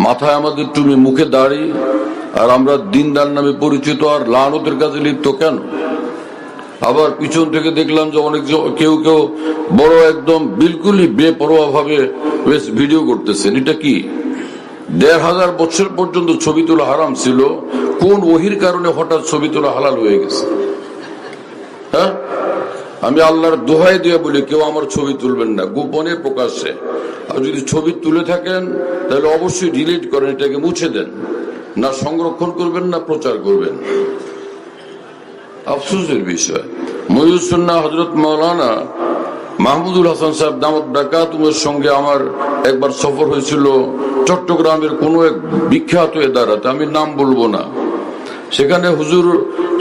মাথায় আমাদের টুপি, মুখে দাড়ি, আর আমরা দিনদার নামে পরিচিত, আর লানতের কাজে লিপ্ত কেন? আবার পিছন থেকে দেখলাম যে অনেক কেউ কেউ বড় একদম বিলকুলই বেপরোয়া ভাবে ভিডিও করতেছেন। এটা কি? ১৫০০ বছর পর্যন্ত ছবি তোলা হারাম ছিল, কোন ওহির কারণে হঠাৎ ছবি তোলা হালাল হয়ে গেছে? হ্যাঁ, আমি আল্লাহর দোহাই দিয়ে বলি, কেউ আমার ছবি তুলবেন না, গোপনে প্রকাশ্যে। আর যদি ছবি তুলে থাকেন তাহলে অবশ্যই ডিলিট করেন, এটাকে মুছে দেন, না সংরক্ষণ করবেন না প্রচার করবেন। আফসোসের বিষয়, মহিউসুন্নাহ হযরত মাওলানা মাহমুদুল হাসান সাহেব দামাত বারাকাতুহুর সঙ্গে আমার একবার সফর হয়েছিল চট্টগ্রামের কোন এক বিখ্যাত এদারাতে, আমি নাম বলবো না। সেখানে হুজুর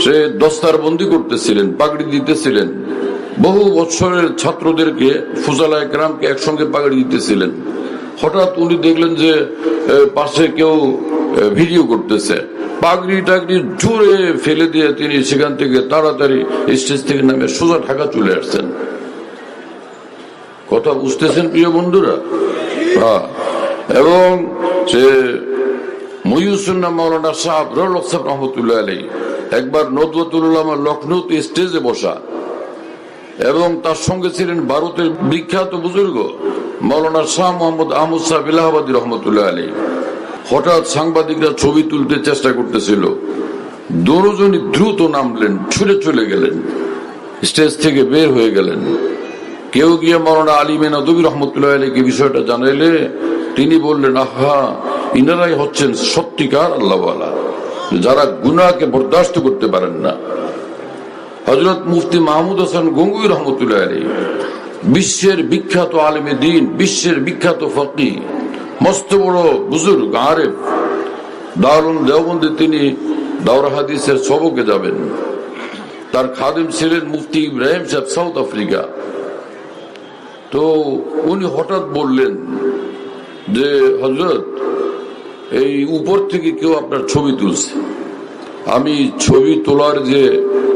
সে দস্তারবন্দি করতেছিলেন, পাগড়ি দিতেছিলেন, বহু বছরের ছাত্রদেরকে, ফুজালায়ে কেরামকে একসঙ্গে পাগড়ি দিতেছিলেন। হঠাৎ উনি দেখলেন যে পাশে কেউ ভিডিও করতেছে, পাগড়ি টাগড়ি জোরে ফেলে দিয়ে তিনি সেখান থেকে তাড়াতাড়ি স্টেজ থেকে নামে সোজা ঢাকা চলে আসছেন। কথা বুঝতেছেন প্রিয় বন্ধুরা? হ্যাঁ। এবং সে মহিউসুন্নাহ মাওলানা সাহেব রহমতুল্লাহ আলাইহি একবার নদওয়াতুল উলামা লখনৌতে স্টেজে বসা, এবং তার সঙ্গে ছিলেন ভারতের বিখ্যাত বুজুর্গ মাওলানা শাহ মোহাম্মদ আহমদ সাহেব এলাহাবাদী রহমতুল্লাহ আলাইহি। হঠাৎ সাংবাদিকরা ছবি তুলতে চেষ্টা করতেছিল, দুজনই দ্রুত নামলেন, ছুটে চলে গেলেন, স্টেজ থেকে বের হয়ে গেলেন। কেউ গিয়ে মাওলানা আলী নদভী রহমতুল্লাহ আলাইহিকে বিষয়টা জানাইলে তিনি বললেন, আহা, ইনারাই হচ্ছেন সত্যিকার আল্লাহওয়ালা, যারা গুনাহকে বরদাস্ত করতে পারেন না। হযরত মুফতি মাহমুদ হাসান গঙ্গুই রহমতুল্লাহ আলাইহি বিশ্বের বিখ্যাত আলেমে দ্বীন, বিশ্বের বিখ্যাত ফকিহ, মস্ত বড় বুজুর্গ আরেফ, দারুল দেওবন্দে তিনি দাওরা হাদিসের সবকে যাবেন। তার খাদেম ছিলেন মুফতি ইব্রাহিম সাহেব, সাউথ আফ্রিকা। তো উনি হঠাৎ বললেন যে, হযরত, এই উপর থেকে কেউ আপনার ছবি তুলছে। আমি ছবি তোলার যে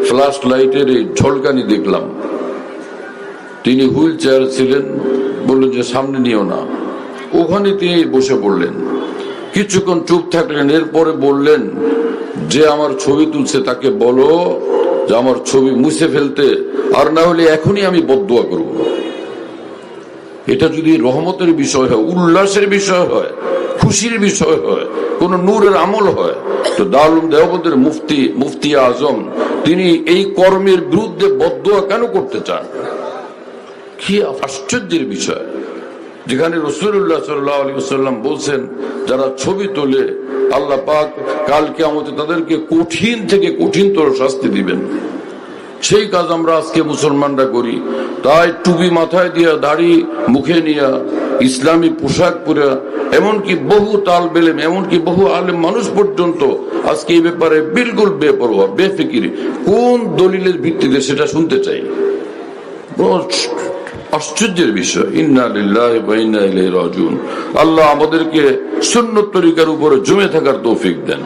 ফ্ল্যাশ লাইটের এই ঝলকানি দেখলাম। তিনি হুইল চেয়ার ছিলেন, বললেন যে সামনে নিও না। ওখানে তিনি বসে পড়লেন, কিছুক্ষণ চুপ থাকলেন, এরপরে বললেন যে আমার ছবি তুলছে তাকে বলো যে আমার ছবি মুছে ফেলতে, আর না হলে এখনই আমি বদদুয়া করব। এটা যদি রহমতের বিষয় হয়, উল্লাসের বিষয় হয়, খুশির বিষয় হয়, কোন নূরের আমল হয়, তো দারুল দেওবন্দের মুফতি আজম তিনি এই কর্মের বিরুদ্ধে বদদুয়া কেন করতে চান? কি আশ্চর্যের বিষয়, যেখানে রাসূলুল্লাহ সাল্লাল্লাহু আলাইহি ওয়াসাল্লাম বলছেন, যারা ছবি তোলে আল্লাহ পাক কাল কিয়ামতে তাদেরকে কঠিন থেকে কঠিনতর শাস্তি দিবেন। সেই কাজ আমরা আজকে মুসলমানরা করি। তাই টুপি মাথায় দিয়া, দাড়ি মুখে নিয়া, ইসলামী পোশাক পরে, এমনকি বহু তালেব ইলম, এমনকি বহু আলেম মানুষ পর্যন্ত আজকে এই ব্যাপারে বিলকুল বেপরোয়া, বেফিকির। কোন দলিলের ভিত্তিতে সেটা শুনতে চাই? আশ্চর্যের বিষয়। ইন্না লিল্লাহি ওয়া ইন্না ইলাইহি রাজিউন। আল্লাহ আমাদেরকে সুন্নাত তরিকার উপরে জমে থাকার তৌফিক দেন।